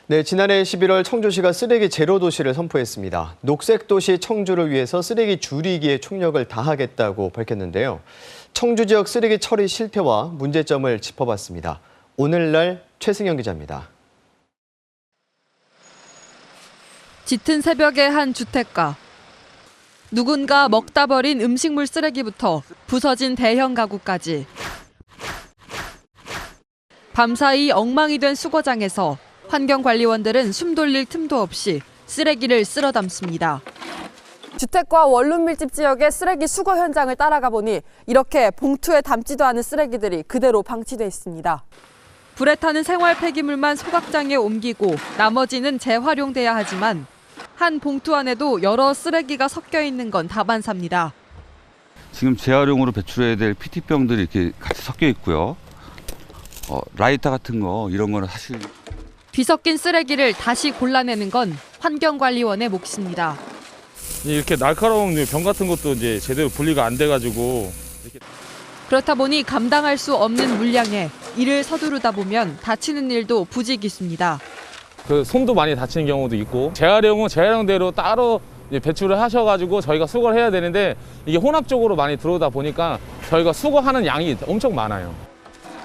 네, 지난해 11월 청주시가 쓰레기 제로 도시를 선포했습니다. 녹색 도시 청주를 위해서 쓰레기 줄이기에 총력을 다하겠다고 밝혔는데요. 청주 지역 쓰레기 처리 실태와 문제점을 짚어봤습니다. 오늘날 최승영 기자입니다. 짙은 새벽의 한 주택가. 누군가 먹다 버린 음식물 쓰레기부터 부서진 대형 가구까지. 밤사이 엉망이 된 수거장에서 환경관리원들은 숨 돌릴 틈도 없이 쓰레기를 쓸어 담습니다. 주택과 원룸 밀집 지역의 쓰레기 수거 현장을 따라가 보니 이렇게 봉투에 담지도 않은 쓰레기들이 그대로 방치돼 있습니다. 불에 타는 생활 폐기물만 소각장에 옮기고 나머지는 재활용돼야 하지만 한 봉투 안에도 여러 쓰레기가 섞여 있는 건 다반사입니다. 지금 재활용으로 배출해야 될 PT병들이 이렇게 같이 섞여 있고요. 라이터 같은 거 이런 거는 사실 뒤섞인 쓰레기를 다시 골라내는 건 환경관리원의 몫입니다. 이렇게 날카로운 병 같은 것도 이제 제대로 분리가 안 돼가지고 그렇다 보니 감당할 수 없는 물량에 일을 서두르다 보면 다치는 일도 부지기수입니다. 그 손도 많이 다치는 경우도 있고 재활용은 재활용대로 따로 이제 배출을 하셔가지고 저희가 수거를 해야 되는데 이게 혼합적으로 많이 들어오다 보니까 저희가 수거하는 양이 엄청 많아요.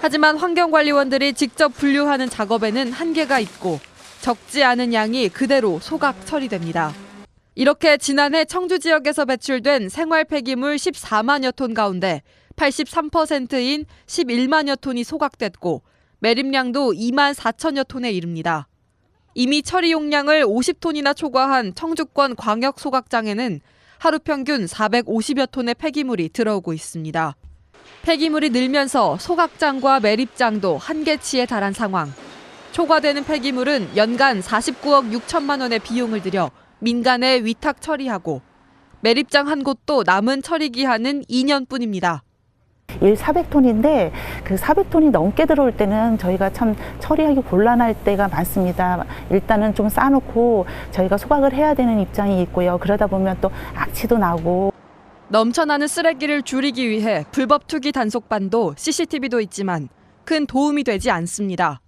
하지만 환경관리원들이 직접 분류하는 작업에는 한계가 있고 적지 않은 양이 그대로 소각 처리됩니다. 이렇게 지난해 청주 지역에서 배출된 생활 폐기물 14만여 톤 가운데 83%인 11만여 톤이 소각됐고 매립량도 2만 4천여 톤에 이릅니다. 이미 처리 용량을 50톤이나 초과한 청주권 광역 소각장에는 하루 평균 450여 톤의 폐기물이 들어오고 있습니다. 폐기물이 늘면서 소각장과 매립장도 한계치에 달한 상황. 초과되는 폐기물은 연간 49억 6천만 원의 비용을 들여 민간에 위탁 처리하고 매립장 한 곳도 남은 처리 기한은 2년뿐입니다. 400톤인데 그 400톤이 넘게 들어올 때는 저희가 참 처리하기 곤란할 때가 많습니다. 일단은 좀 싸놓고 저희가 소각을 해야 되는 입장이 있고요. 그러다 보면 또 악취도 나고. 넘쳐나는 쓰레기를 줄이기 위해 불법 투기 단속반도 CCTV도 있지만 큰 도움이 되지 않습니다.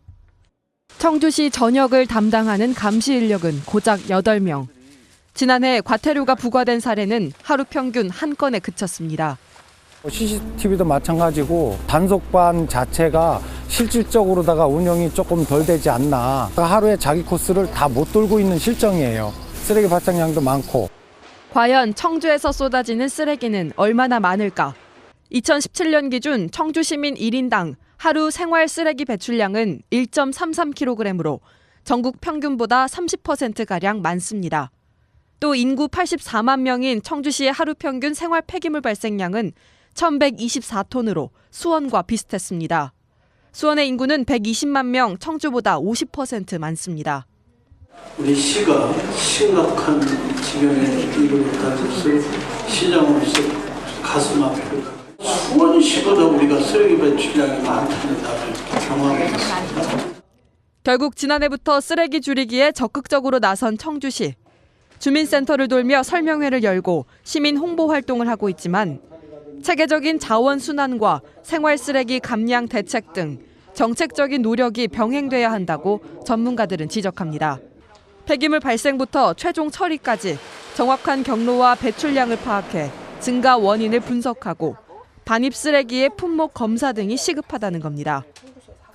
청주시 전역을 담당하는 감시 인력은 고작 8명. 지난해 과태료가 부과된 사례는 하루 평균 1건에 그쳤습니다. CCTV도 마찬가지고 단속반 자체가 실질적으로다가 운영이 조금 덜 되지 않나. 하루에 자기 코스를 다 못 돌고 있는 실정이에요. 쓰레기 발생량도 많고. 과연 청주에서 쏟아지는 쓰레기는 얼마나 많을까? 2017년 기준 청주 시민 1인당 하루 생활 쓰레기 배출량은 1.33kg으로 전국 평균보다 30%가량 많습니다. 또 인구 84만 명인 청주시의 하루 평균 생활 폐기물 발생량은 1,124톤으로 수원과 비슷했습니다. 수원의 인구는 120만 명, 청주보다 50% 많습니다. 우리 시가 심각한 지경에 이르렀다는 것을 시장으로서 가슴 아프고 수원시보다 우리가 쓰레기 배출량이 많다는 나를 경험했습니다. 결국 지난해부터 쓰레기 줄이기에 적극적으로 나선 청주시. 주민센터를 돌며 설명회를 열고 시민 홍보 활동을 하고 있지만 체계적인 자원 순환과 생활 쓰레기 감량 대책 등 정책적인 노력이 병행돼야 한다고 전문가들은 지적합니다. 폐기물 발생부터 최종 처리까지 정확한 경로와 배출량을 파악해 증가 원인을 분석하고 반입 쓰레기의 품목 검사 등이 시급하다는 겁니다.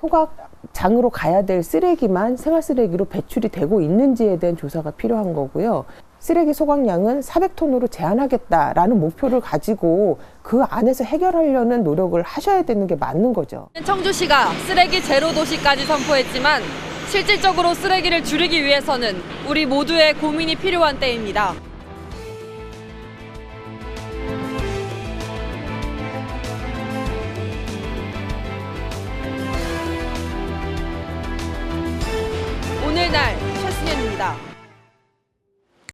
소각장으로 가야 될 쓰레기만 생활 쓰레기로 배출이 되고 있는지에 대한 조사가 필요한 거고요. 쓰레기 소각량은 400톤으로 제한하겠다라는 목표를 가지고 그 안에서 해결하려는 노력을 하셔야 되는 게 맞는 거죠. 청주시가 쓰레기 제로 도시까지 선포했지만 실질적으로 쓰레기를 줄이기 위해서는 우리 모두의 고민이 필요한 때입니다.